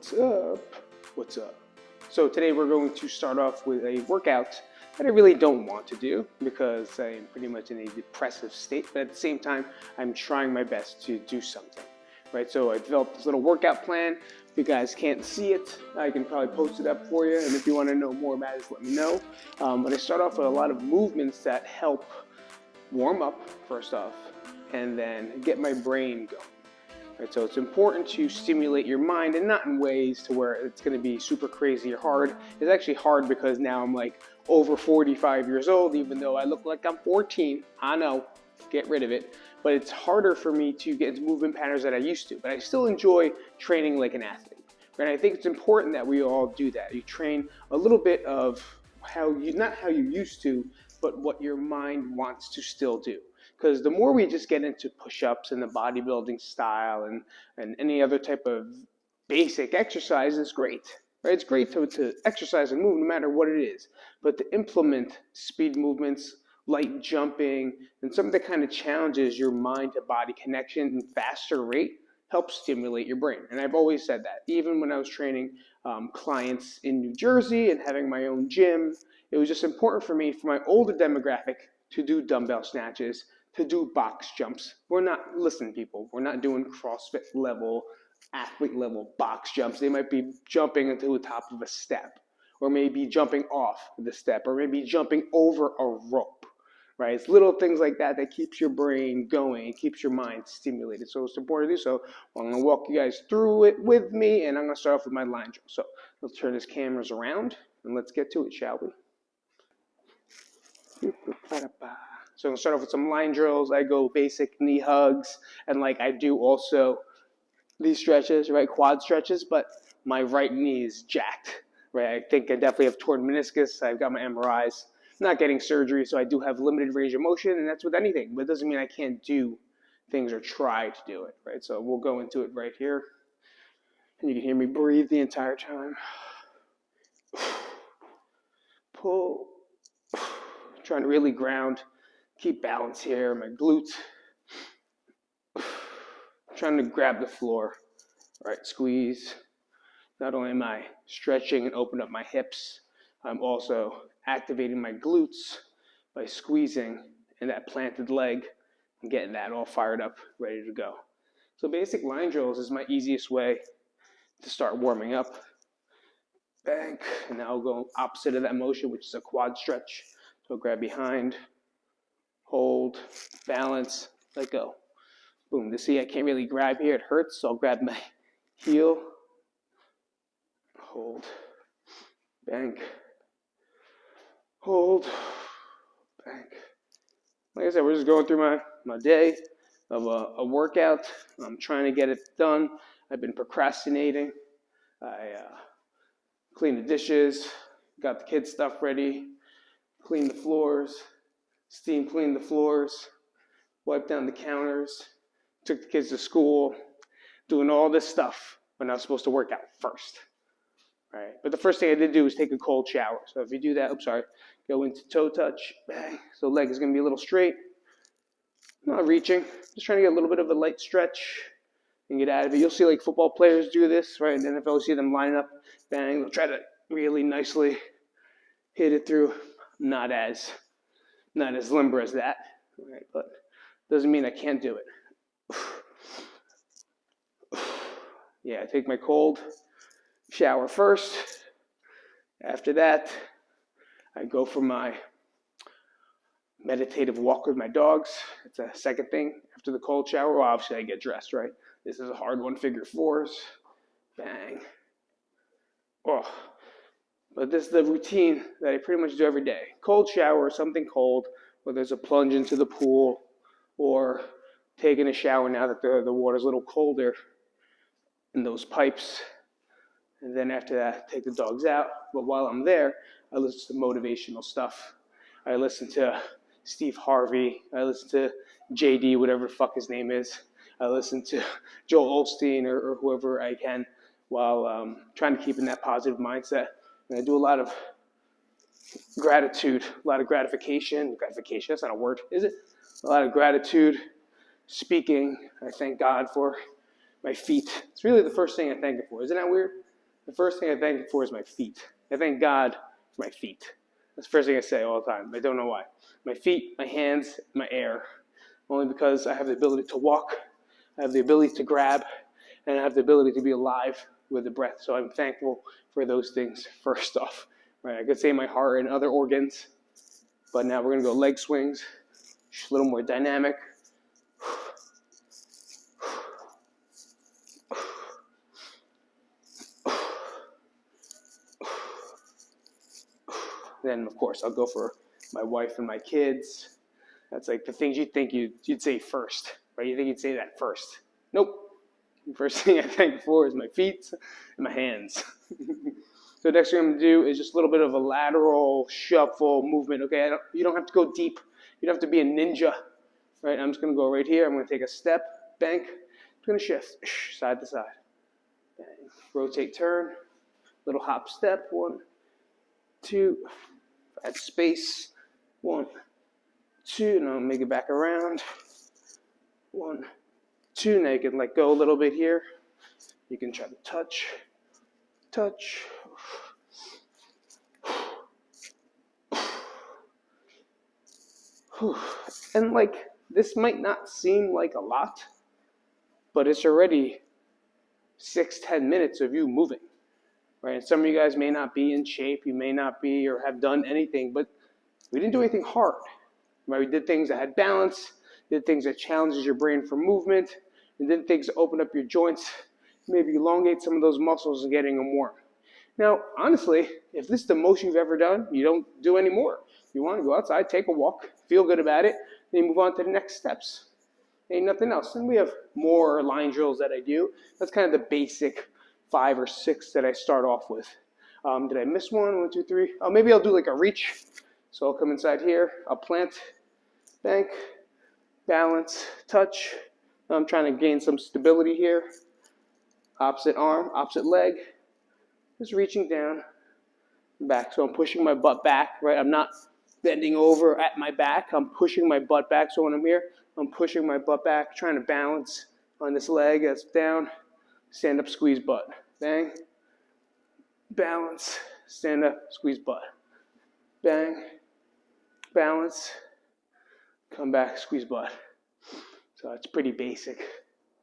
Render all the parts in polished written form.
What's up? What's up? So today we're going to start off with a workout that I really don't want to do because I am pretty much in a depressive state, but at the same time, I'm trying my best to do something, right? So I developed this little workout plan. If you guys can't see it, I can probably post it up for you, and if you want to know more about it, let me know. But I start off with a lot of movements that help warm up, first off, and then get my brain going. Right, so it's important to stimulate your mind, and not in ways to where it's going to be super crazy or hard. It's actually hard because now I'm like over 45 years old, even though I look like I'm 14. I know, get rid of it. But it's harder for me to get into movement patterns that I used to. But I still enjoy training like an athlete. Right? I think it's important that we all do that. You train a little bit of not how you used to, but what your mind wants to still do. Because the more we just get into push-ups and the bodybuilding style and any other type of basic exercise is great. Right? It's great to exercise and move no matter what it is. But to implement speed movements, light jumping, and something that kind of challenges your mind-to-body connection in faster rate helps stimulate your brain. And I've always said that. Even when I was training clients in New Jersey and having my own gym, it was just important for me, for my older demographic, to do dumbbell snatches, to do box jumps. Listen people, we're not doing CrossFit level, athlete level box jumps. They might be jumping into the top of a step, or maybe jumping off the step, or maybe jumping over a rope, right? It's little things like that that keeps your brain going, it keeps your mind stimulated. So it's important to do so. Well, I'm gonna walk you guys through it with me, and I'm gonna start off with my line drill. So let's turn this cameras around, and let's get to it, shall we? So I'm gonna start off with some line drills. I go basic knee hugs, and like I do also these stretches, right? Quad stretches, but my right knee is jacked, right? I think I definitely have torn meniscus. I've got my MRIs. I'm not getting surgery, so I do have limited range of motion, and that's with anything. But it doesn't mean I can't do things or try to do it, right? So we'll go into it right here, and you can hear me breathe the entire time. Pull. Trying to really ground, keep balance here, my glutes. Trying to grab the floor, right? Squeeze. Not only am I stretching and opening up my hips, I'm also activating my glutes by squeezing in that planted leg and getting that all fired up, ready to go. So basic line drills is my easiest way to start warming up. Bang, and now I'll go opposite of that motion, which is a quad stretch. So grab behind, hold, balance, let go. Boom. See, I can't really grab here. It hurts, so I'll grab my heel, hold, bank, hold, bank. Like I said, we're just going through my day of a workout. I'm trying to get it done. I've been procrastinating. I cleaned the dishes, got the kids' stuff ready, clean the floors, steam clean the floors, wipe down the counters, took the kids to school, doing all this stuff when I was supposed to work out first. Right? But the first thing I did do was take a cold shower. So if you do that, go into toe touch, bang. So leg is going to be a little straight. Not reaching, just trying to get a little bit of a light stretch and get out of it. You'll see like football players do this, right? In the NFL, you see them line up, bang. They'll try to really nicely hit it through. Not as limber as that, right? But doesn't mean I can't do it. Yeah, I take my cold shower first. After that, I go for my meditative walk with my dogs. It's a second thing after the cold shower. Well, obviously I get dressed, right? This is a hard one, figure fours. Bang. Oh. But this is the routine that I pretty much do every day. Cold shower, something cold, whether it's a plunge into the pool or taking a shower now that the water's a little colder in those pipes. And then after that, take the dogs out. But while I'm there, I listen to motivational stuff. I listen to Steve Harvey. I listen to JD, whatever the fuck his name is. I listen to Joel Osteen or whoever I can while trying to keep in that positive mindset. And I do a lot of gratitude, a lot of gratification. Gratification, that's not a word, is it? A lot of gratitude, speaking. I thank God for my feet. It's really the first thing I thank Him for. Isn't that weird? the first thing I thank him for is my feet. I thank God for my feet. That's the first thing I say all the time. I don't know why. My feet, my hands, my air. Only because I have the ability to walk, I have the ability to grab, and I have the ability to be alive with the breath. So I'm thankful for those things first off. Right? I could say my heart and other organs, but now we're going to go leg swings, just a little more dynamic. Then, of course, I'll go for my wife and my kids. That's like the things you'd think you'd say first, right? You think you'd say that first. Nope. The first thing I thank for is my feet and my hands. So next thing I'm going to do is just a little bit of a lateral shuffle movement. Okay, you don't have to go deep. You don't have to be a ninja, right? I'm just going to go right here. I'm going to take a step, bank. I'm going to shift side to side. Bang. Rotate, turn. Little hop step. 1, 2. Add space. 1, 2. Now make it back around. 1, 2. Now you can let go a little bit here. You can try to touch. And like, this might not seem like a lot, but it's already 6-10 minutes of you moving, right? And some of you guys may not be in shape, you may not be or have done anything, but we didn't do anything hard, right? We did things that had balance, did things that challenges your brain for movement, and did things that open up your joints, maybe elongate some of those muscles and getting them warm. Now, honestly, if this is the most you've ever done, you don't do any more. You want to go outside, take a walk, feel good about it, then you move on to the next steps. Ain't nothing else. And we have more line drills that I do. That's kind of the basic 5 or 6 that I start off with. Did I miss one? 1, 2, 3. Oh, maybe I'll do like a reach. So I'll come inside here, I'll plant, bank, balance, touch. I'm trying to gain some stability here. Opposite arm, opposite leg. Just reaching down, back. So I'm pushing my butt back, right? I'm not bending over at my back. I'm pushing my butt back. So when I'm here, I'm pushing my butt back, trying to balance on this leg that's down. Stand up, squeeze butt. Bang. Balance. Stand up, squeeze butt. Bang. Balance. Come back, squeeze butt. So it's pretty basic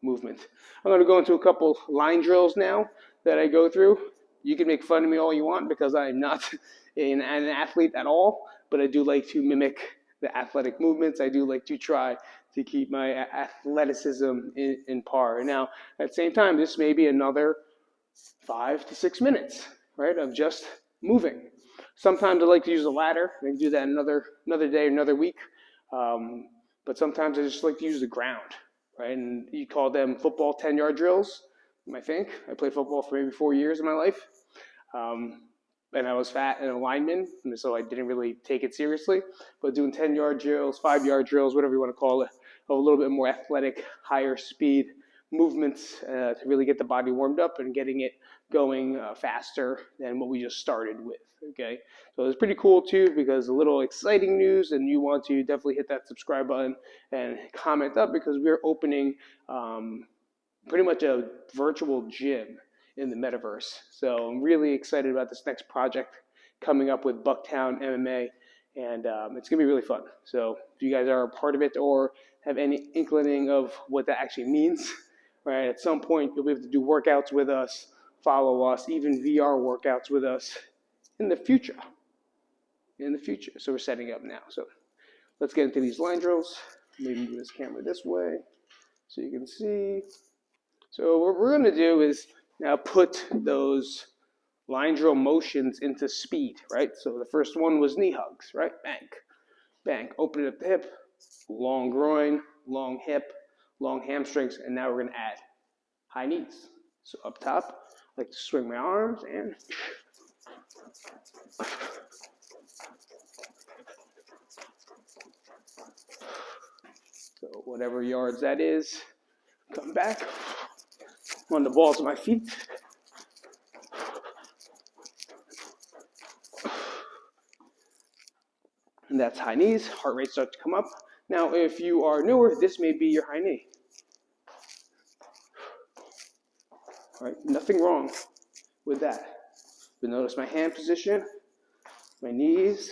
movement. I'm going to go into a couple line drills now that I go through. You can make fun of me all you want because I'm not an athlete at all, but I do like to mimic the athletic movements. I do like to try to keep my athleticism in par. Now, at the same time, this may be another 5 to 6 minutes, right, of just moving. Sometimes I like to use a ladder. I can do that another day, another week. But sometimes I just like to use the ground, right? And you call them football 10-yard drills, I think. I played football for maybe 4 years of my life. And I was fat and a lineman, and so I didn't really take it seriously. But doing 10-yard drills, 5-yard drills, whatever you want to call it, a little bit more athletic, higher speed movements to really get the body warmed up and getting it going faster than what we just started with, okay? So it's pretty cool too because a little exciting news, and you want to definitely hit that subscribe button and comment up because we're opening pretty much a virtual gym in the metaverse. So I'm really excited about this next project coming up with Bucktown MMA, and it's going to be really fun. So if you guys are a part of it or have any inkling of what that actually means, right, at some point you'll be able to do workouts with us, follow us, even VR workouts with us in the future. So we're setting up now. So let's get into these line drills. Maybe move this camera this way so you can see. So what we're going to do is now put those line drill motions into speed, right? So the first one was knee hugs, right? Bang, open it up the hip, long groin, long hip, long hamstrings, and now we're going to add high knees. So up top, I like to swing my arms and so whatever yards that is, come back on the balls of my feet. And that's high knees. Heart rate starts to come up. Now, if you are newer, this may be your high knee. All right, nothing wrong with that. But notice my hand position, my knees,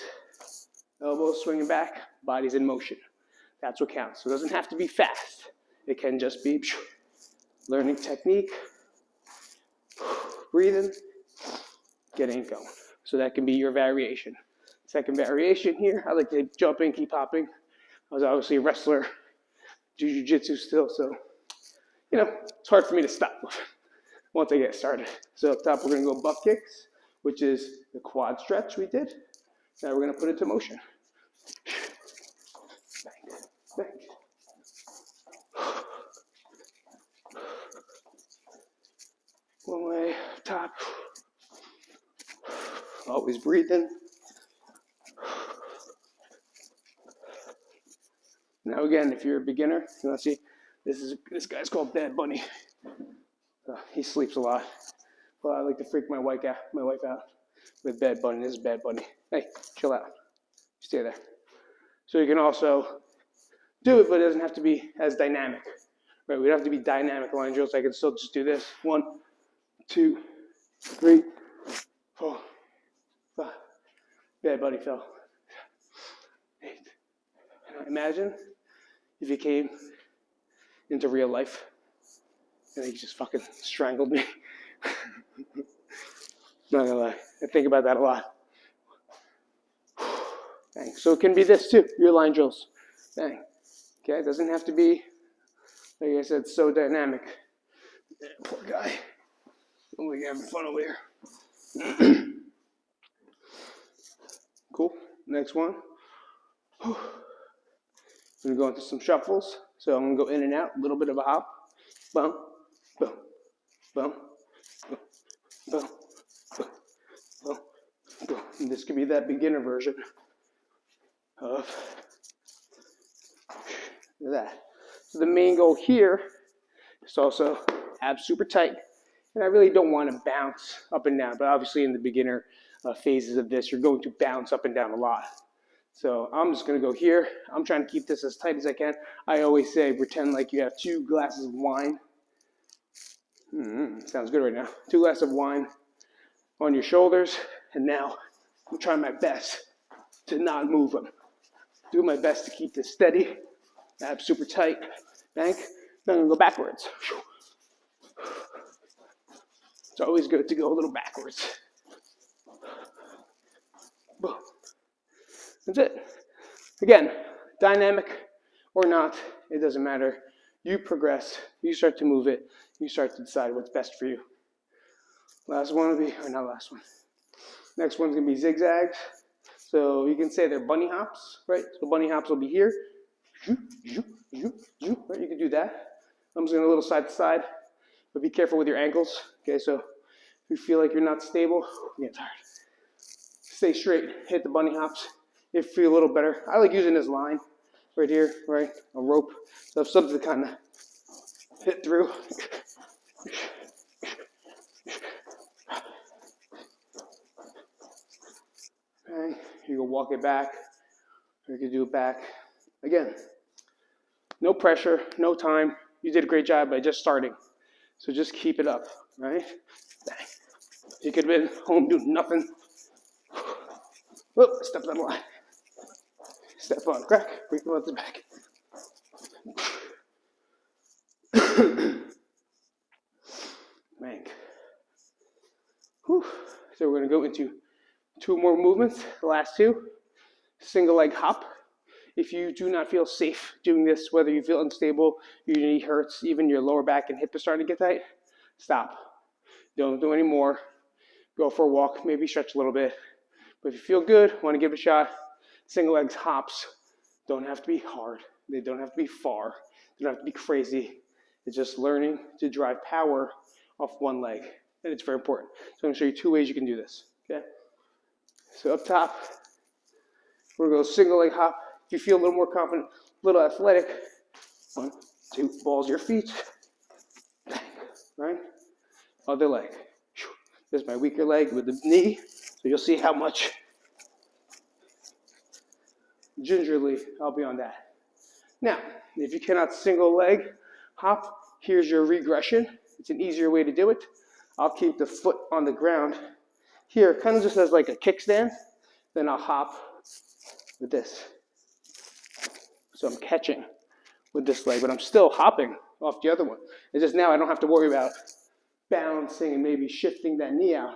elbows swinging back, body's in motion. That's what counts. So it doesn't have to be fast. It can just be learning technique, breathing, getting it going. So that can be your variation. Second variation here, I like to jump in, keep hopping. I was obviously a wrestler, do jiu-jitsu still, so, it's hard for me to stop once I get started. So up top, we're gonna go butt kicks, which is the quad stretch we did. Now we're gonna put it to motion. Bang, bang. One way, top. Always breathing. Now again, if you're a beginner, let's see, this guy's called Bad Bunny. He sleeps a lot. Well, I like to freak my wife out with Bad Bunny. This is Bad Bunny. Hey, chill out. Stay there. So you can also do it, but it doesn't have to be as dynamic. Right? We don't have to be dynamic line drills. I can still just do this. 1, 2, 3, 4, 5. Bad Bunny fell. 8. And imagine if you came into real life and he just fucking strangled me. Not gonna lie, I think about that a lot. Bang. So it can be this too, your line drills. Bang. Okay, it doesn't have to be, like I said, so dynamic. Poor guy. I'm like having fun over here. Cool. Next one. I'm gonna go into some shuffles. So I'm gonna go in and out, a little bit of a hop. Boom, boom, boom, boom, boom, boom, boom, boom. And this could be that beginner version of that. So the main goal here is also abs super tight. And I really don't want to bounce up and down, but obviously in the beginner phases of this, you're going to bounce up and down a lot. So I'm just going to go here. I'm trying to keep this as tight as I can. I always say pretend like you have 2 glasses of wine. Sounds good right now. 2 glasses of wine on your shoulders. And now I'm trying my best to not move them. Do my best to keep this steady. Abs super tight. Bank. Then I'm going to go backwards. It's always good to go a little backwards. Boom. That's it. Again, dynamic or not, it doesn't matter. You progress, you start to move it, you start to decide what's best for you. Last one will be, or not last one. Next one's gonna be zigzags. So you can say they're bunny hops, right? So bunny hops will be here. Right? You can do that. I'm just gonna a little side to side, but be careful with your ankles. Okay, so if you feel like you're not stable, you get tired. Stay straight, hit the bunny hops. If you feel a little better, I like using this line right here, right? A rope. So if something to kind of hit through. Okay, you can walk it back, or you can do it back. Again, no pressure, no time. You did a great job by just starting. So just keep it up, right? Bang. You could have been home doing nothing. Whoop, stepped out of line. Step on, crack, break the legs back. Bank. Whew. So we're going to go into 2 more movements, the last 2. Single leg hop. If you do not feel safe doing this, whether you feel unstable, your knee hurts, even your lower back and hip is starting to get tight, stop. Don't do any more. Go for a walk, maybe stretch a little bit. But if you feel good, want to give it a shot, single legs hops don't have to be hard. They don't have to be far. They don't have to be crazy. It's just learning to drive power off one leg. And it's very important. So I'm going to show you 2 ways you can do this. Okay? So up top, we're going to go single leg hop. If you feel a little more confident, a little athletic, 1, 2, balls your feet. Bang. Right? Other leg. There's my weaker leg with the knee. So you'll see how much gingerly I'll be on that. Now, if you cannot single leg hop, here's your regression. It's an easier way to do it. I'll keep the foot on the ground here, kind of just as like a kickstand. Then I'll hop with this. So I'm catching with this leg, but I'm still hopping off the other one. It's just now I don't have to worry about balancing and maybe shifting that knee out.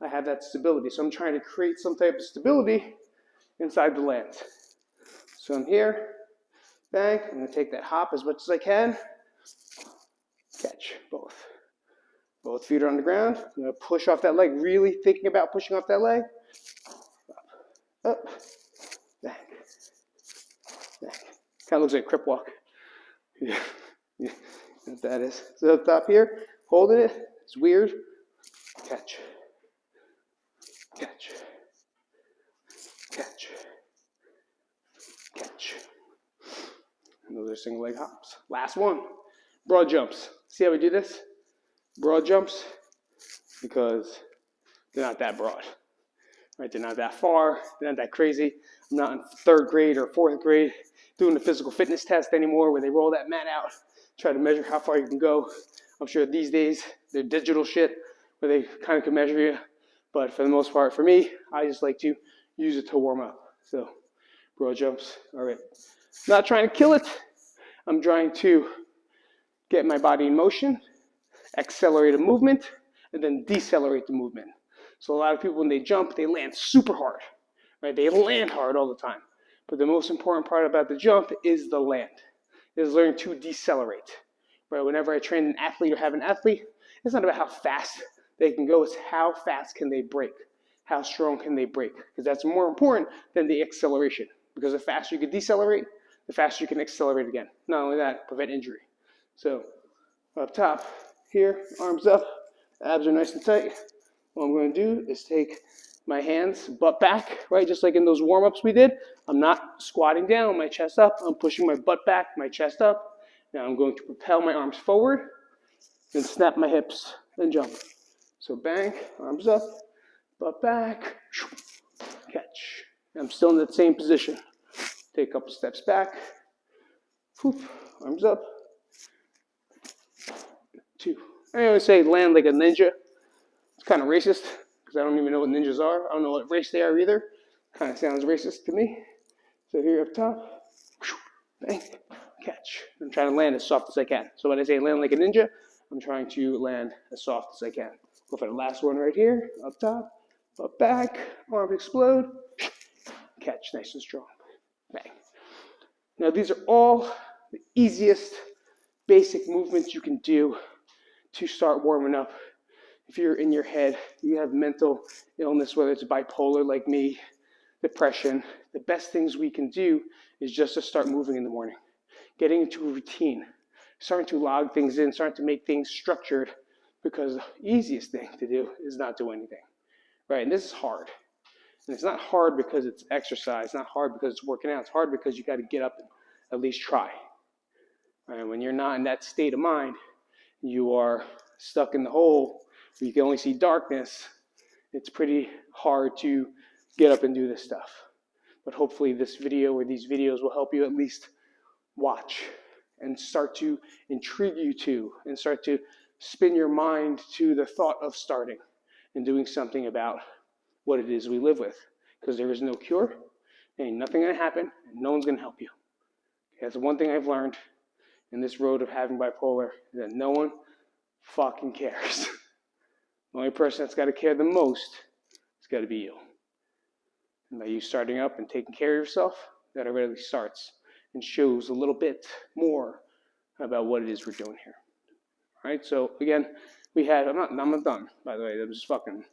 I have that stability. So I'm trying to create some type of stability inside the land. So I'm here, bang, I'm gonna take that hop as much as I can, catch both. Both feet are on the ground. I'm gonna push off that leg, really thinking about pushing off that leg. Up, bang, bang. Kind of looks like a crip walk. Yeah, what that is. So up top here, holding it, it's weird. Catch, catch, catch, catch. And those are single leg hops. Last one, broad jumps. See how we do this? Broad jumps, because they're not that broad. Right? They're not that far, they're not that crazy. I'm not in 3rd grade or 4th grade doing the physical fitness test anymore where they roll that mat out, try to measure how far you can go. I'm sure these days they're digital shit where they kind of can measure you. But for the most part, for me, I just like to use it to warm up. So broad jumps, all right. Not trying to kill it. I'm trying to get my body in motion, accelerate a movement, and then decelerate the movement. So a lot of people, when they jump, they land super hard, right? They land hard all the time. But the most important part about the jump is the land, is learning to decelerate, right? Whenever I train an athlete or have an athlete, it's not about how fast they can go, it's how fast can they break? How strong can they break? Because that's more important than the acceleration. Because the faster you can decelerate, the faster you can accelerate again. Not only that, prevent injury. So up top, here, arms up, abs are nice and tight. What I'm going to do is take my hands, butt back, right? Just like in those warm-ups we did. I'm not squatting down, my chest up. I'm pushing my butt back, my chest up. Now I'm going to propel my arms forward and snap my hips and jump. So bang, arms up, butt back, catch. I'm still in that same position. Take a couple steps back, whoop, arms up, 2. I always say land like a ninja. It's kind of racist because I don't even know what ninjas are. I don't know what race they are either. Kind of sounds racist to me. So here up top, bang, catch. I'm trying to land as soft as I can. So when I say land like a ninja, I'm trying to land as soft as I can. Go for the last one right here, up top, butt back, arms explode, catch, nice and strong, bang. Now these are all the easiest basic movements you can do to start warming up. If you're in your head, you have mental illness, whether it's bipolar like me, depression, the best things we can do is just to start moving in the morning, getting into a routine, starting to log things in, starting to make things structured, because the easiest thing to do is not do anything, right? And this is hard. And it's not hard because it's exercise, it's not hard because it's working out, it's hard because you got to get up and at least try. Right? And when you're not in that state of mind, you are stuck in the hole, you can only see darkness, it's pretty hard to get up and do this stuff. But hopefully this video or these videos will help you at least watch and start to intrigue you to and start to spin your mind to the thought of starting and doing something about what it is we live with. Because there is no cure, ain't nothing going to happen, and no one's going to help you. That's the one thing I've learned in this road of having bipolar, is that no one fucking cares. The only person that's got to care the most has got to be you. And by you starting up and taking care of yourself, that already starts and shows a little bit more about what it is we're doing here. All right, so again, we had, I'm not done, by the way, I'm just talking.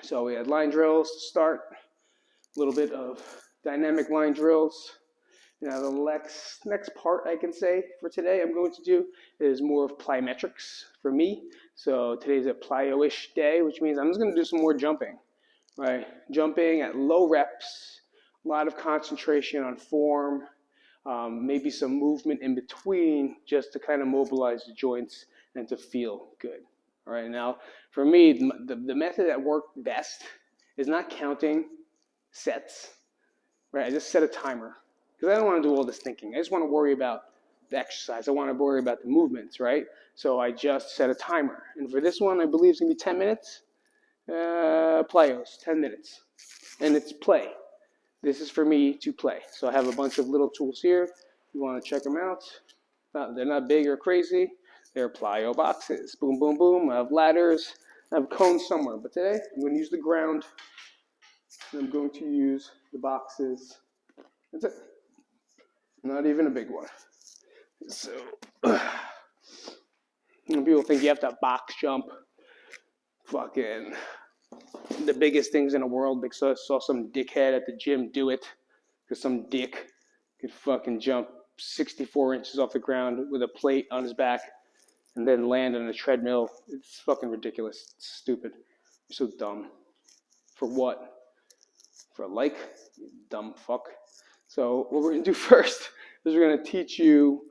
So we had line drills to start, a little bit of dynamic line drills. Now the next part I can say for today I'm going to do is more of plyometrics for me. So today's a plyo-ish day, which means I'm just going to do some more jumping, right? Jumping at low reps, a lot of concentration on form, maybe some movement in between just to kind of mobilize the joints and to feel good. All right, now for me, the method that worked best is not counting sets, right? I just set a timer because I don't want to do all this thinking. I just want to worry about the exercise. I want to worry about the movements, right? So I just set a timer. And for this one, I believe it's going to be 10 minutes. Playos, 10 minutes. And it's play. This is for me to play. So I have a bunch of little tools here. You want to check them out. They're not big or crazy. They're plyo boxes. Boom, boom, boom. I have ladders. I have cones somewhere. But today, I'm going to use the ground. And I'm going to use the boxes. That's it. Not even a big one. So, people think you have to box jump. Fucking the biggest things in the world, because I saw some dickhead at the gym do it. Because some dick could fucking jump 64 inches off the ground with a plate on his back and then land on a treadmill. It's fucking ridiculous. It's stupid. You're so dumb. For what? For a like? You dumb fuck. So what we're going to do first is we're going to teach you,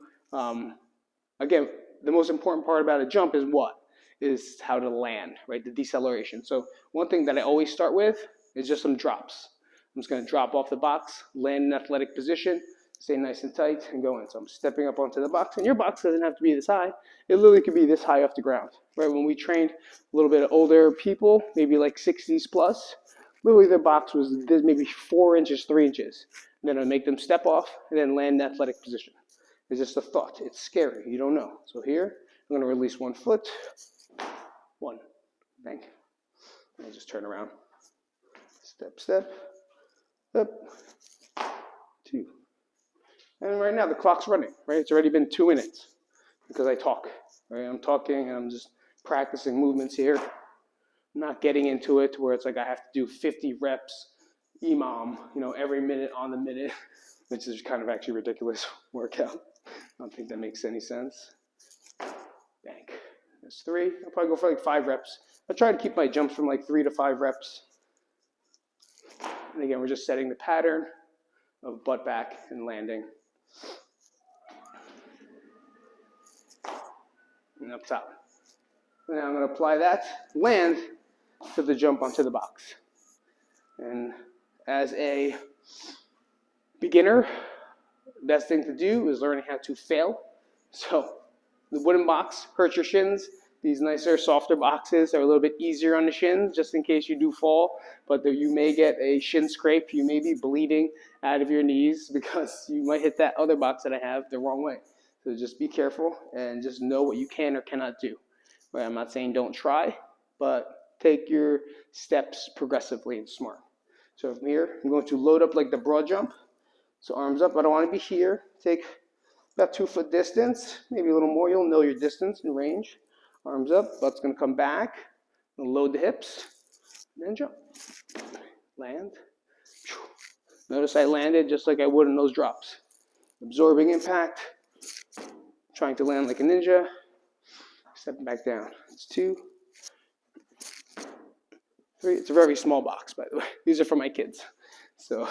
again, the most important part about a jump is what? Is how to land, right? The deceleration. So one thing that I always start with is just some drops. I'm just going to drop off the box, land in athletic position, stay nice and tight, and go in. So I'm stepping up onto the box, and your box doesn't have to be this high. It literally could be this high off the ground, right? When we trained a little bit older people, maybe like 60s plus, literally the box was maybe 4 inches, 3 inches. And then I make them step off and then land in athletic position. It's just a thought. It's scary. You don't know. So here, I'm going to release one foot. One. Bang. And I just turn around. Step, step. Up. Two. And right now the clock's running, right? It's already been 2 minutes because I talk, right? I'm talking and I'm just practicing movements here. I'm not getting into it where it's like I have to do 50 reps EMOM, every minute on the minute, which is kind of actually ridiculous workout. I don't think that makes any sense. Bang. That's 3. I'll probably go for like 5 reps. I try to keep my jumps from like 3 to 5 reps. And again, we're just setting the pattern of butt back and landing. And up top. And now I'm going to apply that land to the jump onto the box. And as a beginner, the best thing to do is learning how to fail. So the wooden box hurts your shins. These nicer, softer boxes are a little bit easier on the shins, just in case you do fall. But you may get a shin scrape. You may be bleeding out of your knees because you might hit that other box that I have the wrong way. So just be careful and just know what you can or cannot do. Right? I'm not saying don't try, but take your steps progressively and smart. So from here, I'm going to load up like the broad jump. So arms up. I don't want to be here. Take about 2 foot distance, maybe a little more. You'll know your distance and range. Arms up, butt's going to come back. Load the hips, and then jump. Land. Notice I landed just like I would in those drops. Absorbing impact. Trying to land like a ninja. Stepping back down. It's 2, 3. It's a very small box, by the way. These are for my kids. So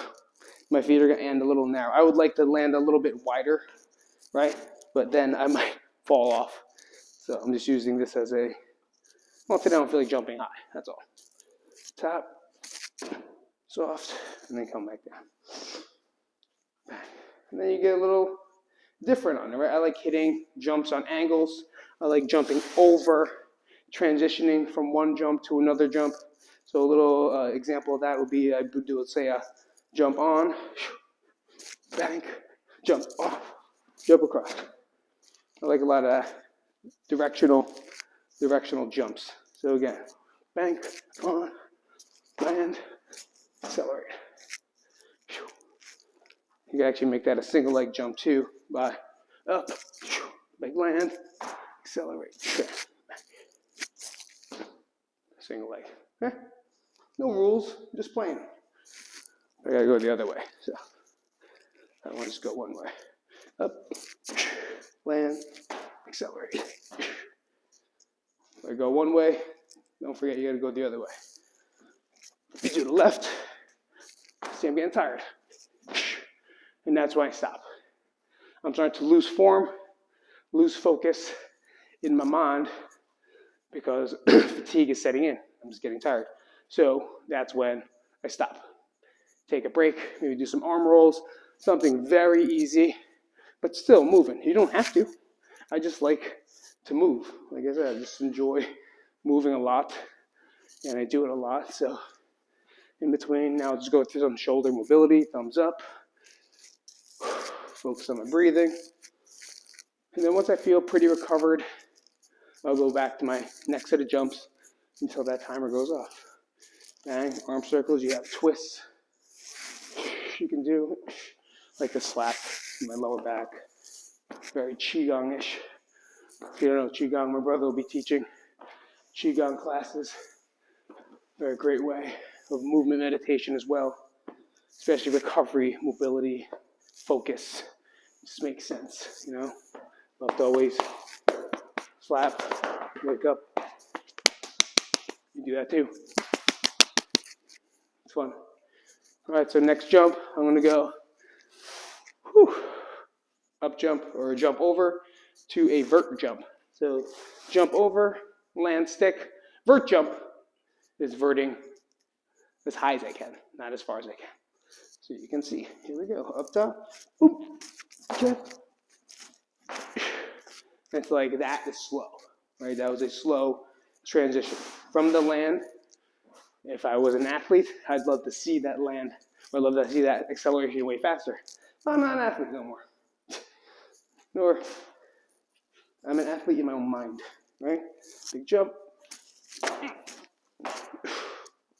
my feet are going to end a little narrow. I would like to land a little bit wider, right? But then I might fall off. So I'm just using this as today I don't feel like jumping high, that's all. Top, soft, and then come back down. And then you get a little different on it, right? I like hitting jumps on angles. I like jumping over, transitioning from one jump to another jump. So a little example of that would be, I would do, let's say, a jump on, bank, jump off, jump across. I like a lot of that. Directional jumps. So again, bank, on, land, accelerate. You can actually make that a single leg jump too by up, big land, accelerate. Single leg. Okay? No rules, just playing. I gotta go the other way. So I don't want to just go one way. Up, land, accelerate. If I go one way, don't forget you gotta go the other way. If you do the left, see I'm getting tired. And that's why I stop. I'm starting to lose form, lose focus in my mind because fatigue is setting in. I'm just getting tired. So that's when I stop. Take a break, maybe do some arm rolls, something very easy but still moving. You don't have to. I just like to move. Like I said, I just enjoy moving a lot, and I do it a lot. So in between, now I'll just go through some shoulder mobility, thumbs up, focus on my breathing. And then once I feel pretty recovered, I'll go back to my next set of jumps until that timer goes off. Bang, arm circles, you have twists you can do, like the slap in my lower back. Very Qigong-ish. If you don't know Qigong, my brother will be teaching Qigong classes. Very great way of movement meditation as well, especially recovery, mobility, focus. Just makes sense, you know. Love to always slap, wake up. You do that too. It's fun. All right, so next jump, I'm going to go up jump or jump over to a vert jump. So jump over, land stick. Vert jump is verting as high as I can, not as far as I can. So you can see, here we go, up top, boop, jump. It's like that is slow, right? That was a slow transition from the land. If I was an athlete, I'd love to see that land. I'd love to see that acceleration way faster. But I'm not an athlete no more. Nor I'm an athlete in my own mind, right? Big jump. That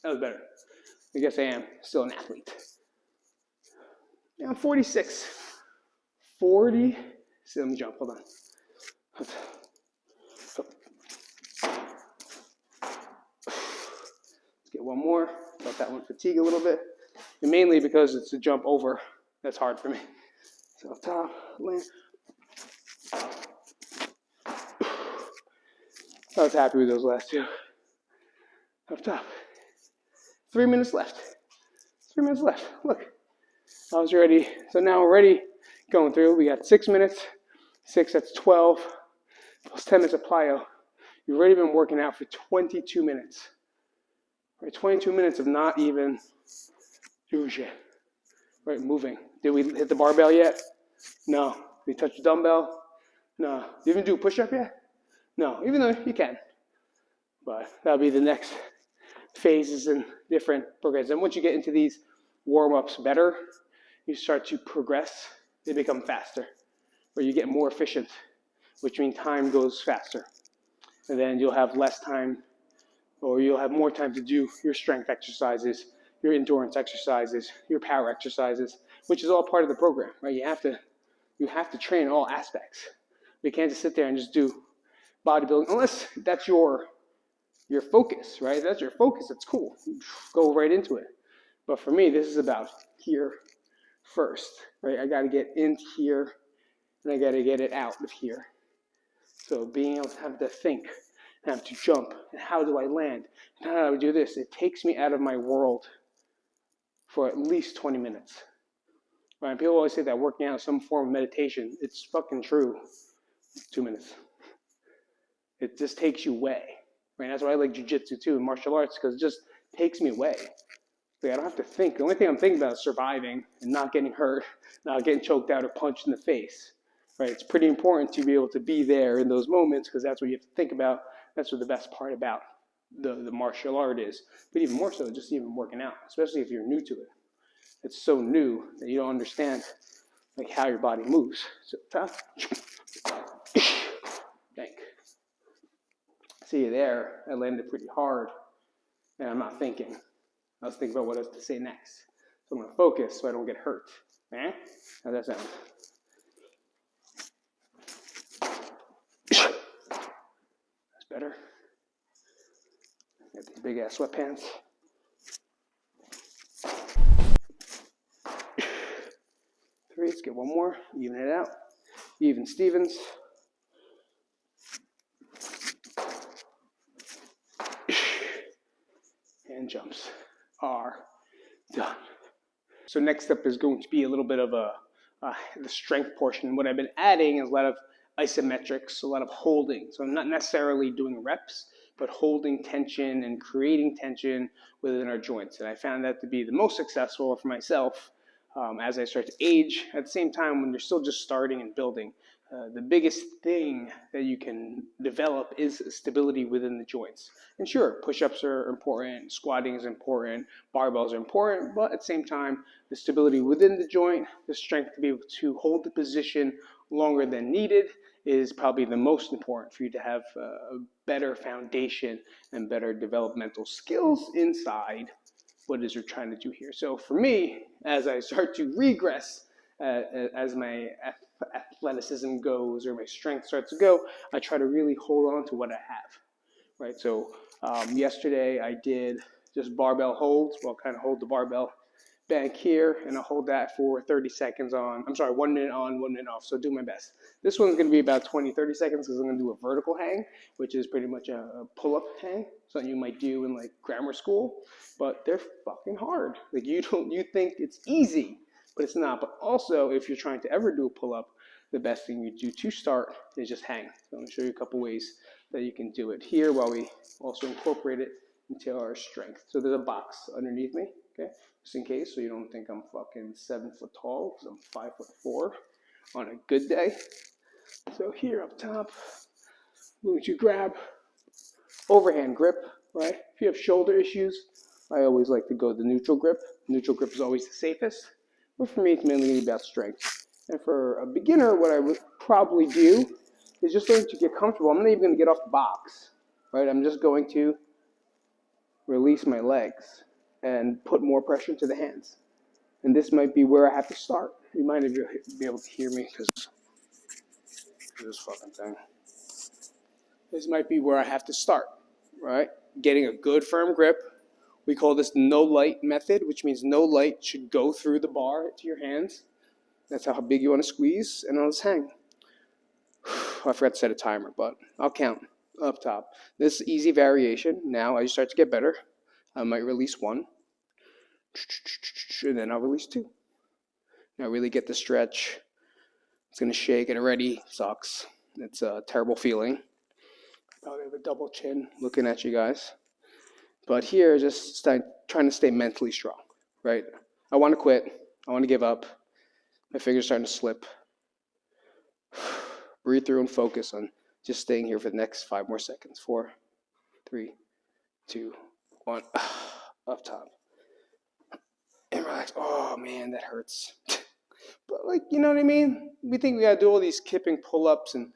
was better. I guess I am still an athlete. Now I'm 46. 40. See, let me jump. Hold on. Let's get one more. Let that one fatigue a little bit. And mainly because it's a jump over that's hard for me. So up top, land. I was happy with those last two. Up top. 3 minutes left. 3 minutes left. Look. I was ready. So now we're ready going through. We got 6 minutes. 6, that's 12. Plus 10 minutes of plyo. You've already been working out for 22 minutes. Right? 22 minutes of not even doing shit. Right? Moving. Did we hit the barbell yet? No. Did we touch the dumbbell? No. Did you even do a push-up yet? No. Even though you can. But that'll be the next phases and different programs. And once you get into these warm-ups better, you start to progress. They become faster. Or you get more efficient, which means time goes faster. And then you'll have less time, or you'll have more time to do your strength exercises, your endurance exercises, your power exercises, which is all part of the program, right? You have to train all aspects. We can't just sit there and just do bodybuilding, unless that's your focus, right? If that's your focus, it's cool. Go right into it. But for me, this is about here first, right? I got to get into here, and I got to get it out of here. So being able to have to think, and have to jump, and how do I land, and how do I do this? It takes me out of my world for at least 20 minutes. Right? People always say that working out is some form of meditation. It's fucking true. 2 minutes. It just takes you away. Right? That's why I like jiu-jitsu too, and martial arts, because it just takes me away. Like, I don't have to think. The only thing I'm thinking about is surviving and not getting hurt, not getting choked out or punched in the face. Right? It's pretty important to be able to be there in those moments, because that's what you have to think about. That's what the best part about the martial art is. But even more so, just even working out, especially if you're new to it. It's so new that you don't understand like how your body moves. So top. Thank. See there, I landed pretty hard, and I'm not thinking. I was thinking about what I was to say next. So I'm going to focus so I don't get hurt. Eh? How's that sound? That's better. Got these big ass sweatpants. Three, let's get one more. Even it out. Even Stevens. And jumps are done. So next up is going to be a little bit of the strength portion. What I've been adding is a lot of isometrics, a lot of holding. So I'm not necessarily doing reps, but holding tension and creating tension within our joints. And I found that to be the most successful for myself as I start to age. At the same time, when you're still just starting and building, the biggest thing that you can develop is stability within the joints. And sure, push-ups are important, squatting is important, barbells are important, but at the same time, the stability within the joint, the strength to be able to hold the position longer than needed is probably the most important for you to have a better foundation and better developmental skills inside what it is you're trying to do here. So for me, as I start to regress, as my athleticism goes or my strength starts to go, I try to really hold on to what I have, right? So yesterday I did just barbell holds. Well, kind of hold the barbell bank here, and I'll hold that for 30 seconds on. I'm sorry, 1 minute on, 1 minute off. So do my best. This one's going to be about 20, 30 seconds because I'm going to do a vertical hang, which is pretty much a pull-up hang, something you might do in like grammar school. But they're fucking hard. Like you think it's easy, but it's not. But also, if you're trying to ever do a pull-up, the best thing you do to start is just hang. So I'm going to show you a couple ways that you can do it here while we also incorporate it into our strength. So there's a box underneath me, okay? Just in case, so you don't think I'm fucking 7 foot tall, because I'm 5'4" on a good day. So here up top, we're going to grab overhand grip, right? If you have shoulder issues, I always like to go the neutral grip. Neutral grip is always the safest, but for me, it's mainly about strength. And for a beginner, what I would probably do is just learn to get comfortable. I'm not even going to get off the box, right? I'm just going to release my legs and put more pressure into the hands. And this might be where I have to start. You might be able to hear me because this fucking thing. This might be where I have to start, right? Getting a good firm grip. We call this no light method, which means no light should go through the bar to your hands. That's how big you want to squeeze, and I'll just hang. I forgot to set a timer, but I'll count up top. This is easy variation. Now I start to get better. I might release 1, and then I'll release 2. Now really get the stretch. It's going to shake. It already sucks. It's a terrible feeling. Probably have a double chin looking at you guys. But here, just trying to stay mentally strong, right? I want to quit. I want to give up. My fingers are starting to slip. Breathe through and focus on just staying here for the next 5 more seconds. 4, 3, 2, 1. Up top. And relax. Oh, man, that hurts. But, like, you know what I mean? We think we got to do all these kipping pull-ups and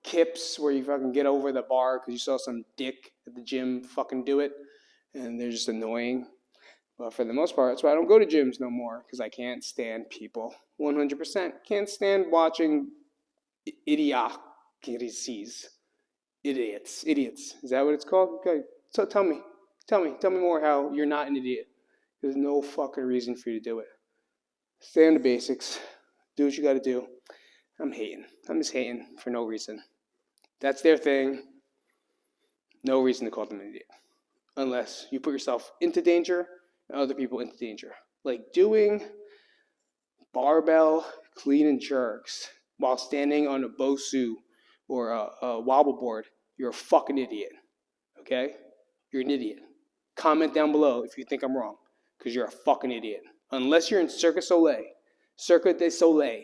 kips where you fucking get over the bar because you saw some dick at the gym fucking do it. And they're just annoying. But for the most part, that's why I don't go to gyms no more, because I can't stand people. 100%. Can't stand watching idiocies. Idiots. Is that what it's called? Okay. So tell me more how you're not an idiot. There's no fucking reason for you to do it. Stay on the basics. Do what you got to do. I'm just hating for no reason. That's their thing. No reason to call them an idiot. Unless you put yourself into danger and other people into danger. Like doing barbell clean and jerks while standing on a BOSU or a wobble board. You're a fucking idiot. Okay? You're an idiot. Comment down below if you think I'm wrong. Because you're a fucking idiot. Unless you're in Cirque du Soleil.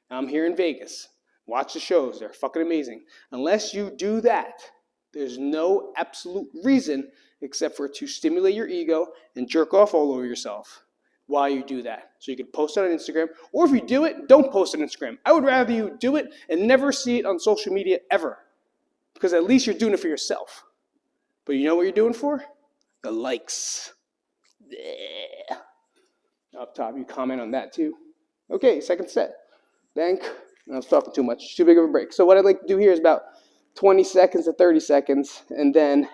I'm here in Vegas. Watch the shows. They're fucking amazing. Unless you do that, there's no absolute reason except for to stimulate your ego and jerk off all over yourself while you do that. So you can post it on Instagram. Or if you do it, don't post it on Instagram. I would rather you do it and never see it on social media ever. Because at least you're doing it for yourself. But you know what you're doing for? The likes. Yeah. Up top, you comment on that too. Okay, second set. Bank. I was talking too much. Too big of a break. So what I'd like to do here is about 20 seconds to 30 seconds, and then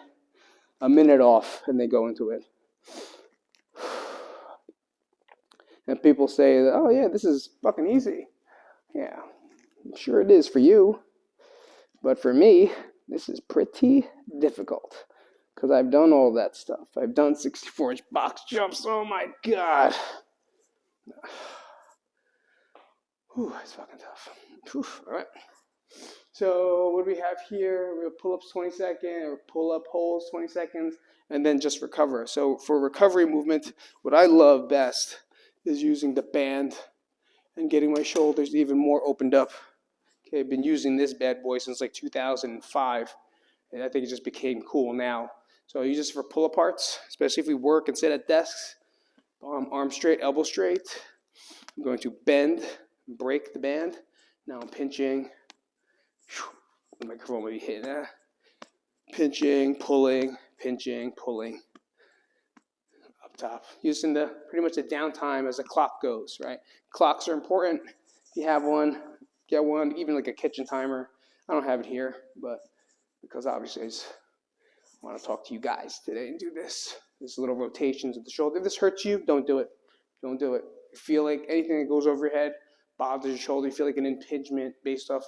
a minute off, and they go into it. And people say, oh yeah, this is fucking easy. Yeah, I'm sure it is for you. But for me, this is pretty difficult. Because I've done all that stuff. I've done 64-inch box jumps. Oh my God. Whew, it's fucking tough. Whew, all right. So what do we have here? We have pull-ups 20 seconds, or pull-up holds 20 seconds, and then just recover. So for recovery movement, what I love best is using the band and getting my shoulders even more opened up. Okay, I've been using this bad boy since like 2005, and I think it just became cool now. So I use this for pull-aparts, especially if we work and sit at desks. Arm straight, elbow straight. I'm going to bend, break the band. Now I'm pinching. The microphone may be hitting that. Pinching, pulling, up top. Using the pretty much the downtime as the clock goes, right? Clocks are important. If you have one, get one, even like a kitchen timer. I don't have it here, but because obviously I just want to talk to you guys today and do this. There's little rotations of the shoulder. If this hurts you, don't do it. Don't do it. You feel like anything that goes over your head bothers your shoulder, you feel like an impingement based off,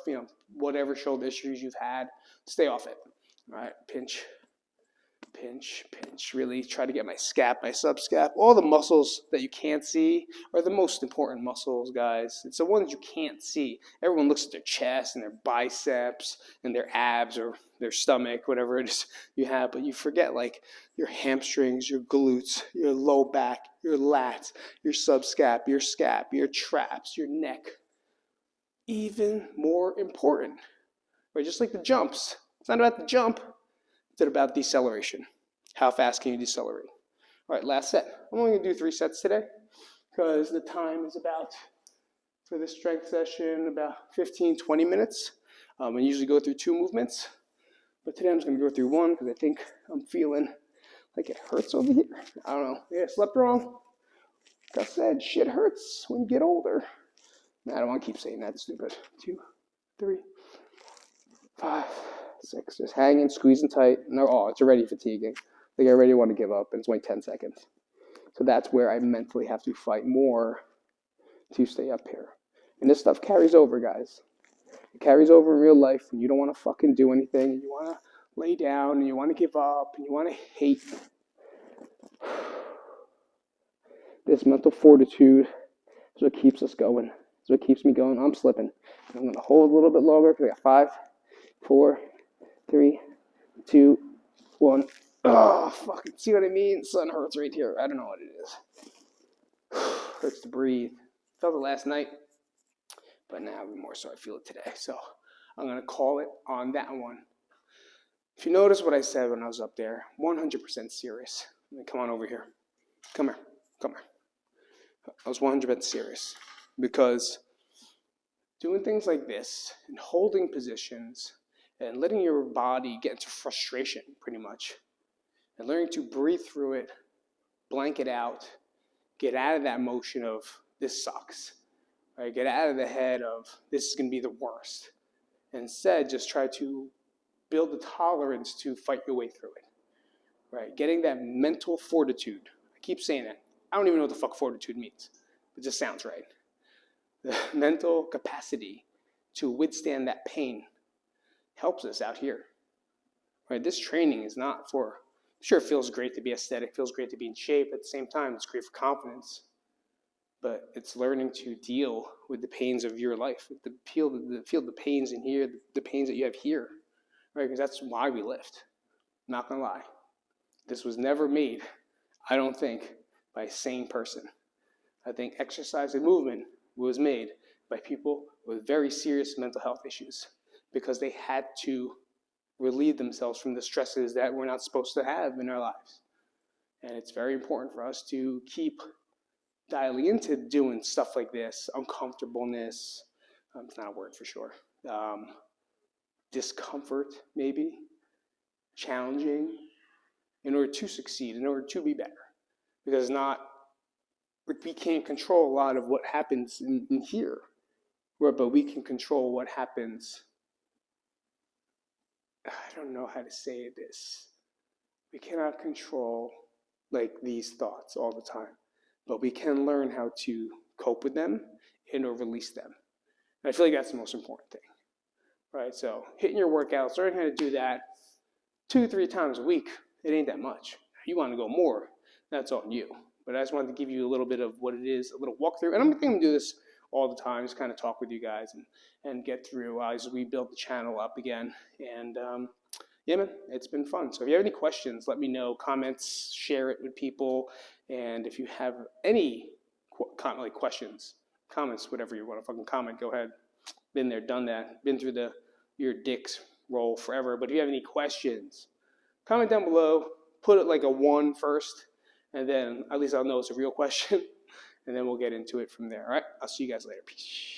whatever shoulder issues you've had, stay off it. All right, pinch, pinch, pinch. Really try to get my scap, my subscap. All the muscles that you can't see are the most important muscles, guys. It's the ones you can't see. Everyone looks at their chest and their biceps and their abs or their stomach, whatever it is you have, but you forget like your hamstrings, your glutes, your low back, your lats, your subscap, your scap, your traps, your neck. Even more important, right? Just like the jumps. It's not about the jump. It's about deceleration. How fast can you decelerate? All right, last set. I'm only going to do 3 sets today because the time is about, for this strength session, about 15, 20 minutes. I usually go through 2 movements, but today I'm just going to go through 1 because I think I'm feeling like it hurts over here. I don't know. Yeah, I slept wrong. Like I said, shit hurts when you get older. I don't want to keep saying that, stupid. 2, 3, 5, 6. Just hanging, squeezing tight. No, it's already fatiguing. Like I already want to give up, and it's only 10 seconds. So that's where I mentally have to fight more to stay up here. And this stuff carries over, guys. It carries over in real life when you don't want to fucking do anything, and you want to lay down, and you want to give up, and you want to hate. This mental fortitude is what keeps us going. It's what keeps me going. I'm slipping. I'm going to hold a little bit longer because I got 5, 4, 3, 2, 1. Oh, fucking see what I mean? Sun hurts right here. I don't know what it is. Hurts to breathe. Felt it last night, but now more so I feel it today. So I'm going to call it on that one. If you notice what I said when I was up there, 100% serious. Come on over here. Come here. Come here. I was 100% serious because doing things like this and holding positions and letting your body get into frustration pretty much and learning to breathe through it, blank it out, get out of that motion of this sucks, right? Get out of the head of this is going to be the worst. And instead, just try to build the tolerance to fight your way through it, right? Getting that mental fortitude. I keep saying it. I don't even know what the fuck fortitude means. It just sounds right. The mental capacity to withstand that pain helps us out here. Right? This training is not for, sure, it feels great to be aesthetic, feels great to be in shape. At the same time, it's great for confidence. But it's learning to deal with the pains of your life, feel the pains in here, the pains that you have here. Right? Because that's why we lift. Not gonna lie. This was never made, I don't think, by a sane person. I think exercise and movement was made by people with very serious mental health issues because they had to relieve themselves from the stresses that we're not supposed to have in our lives. And it's very important for us to keep dialing into doing stuff like this, uncomfortableness, it's not a word for sure, discomfort maybe, challenging, in order to succeed, in order to be better. Because we can't control a lot of what happens in here, but we can control what happens. I don't know how to say this. We cannot control like these thoughts all the time, but we can learn how to cope with them and or release them. And I feel like that's the most important thing, right? So hitting your workouts, learning how to do that 2-3 times a week, it ain't that much. You want to go more, that's on you. But I just wanted to give you a little bit of what it is, a little walkthrough. And I'm going to do this all the time, just kind of talk with you guys and get through as we build the channel up again. And yeah, man, it's been fun. So if you have any questions, let me know. Comments, share it with people. And if you have any like questions, comments, whatever you want to fucking comment, go ahead. Been there, done that. Been through your dicks roll forever. But if you have any questions, comment down below. Put it like a 1 first, and then at least I'll know it's a real question, and then we'll get into it from there. All right, I'll see you guys later. Peace.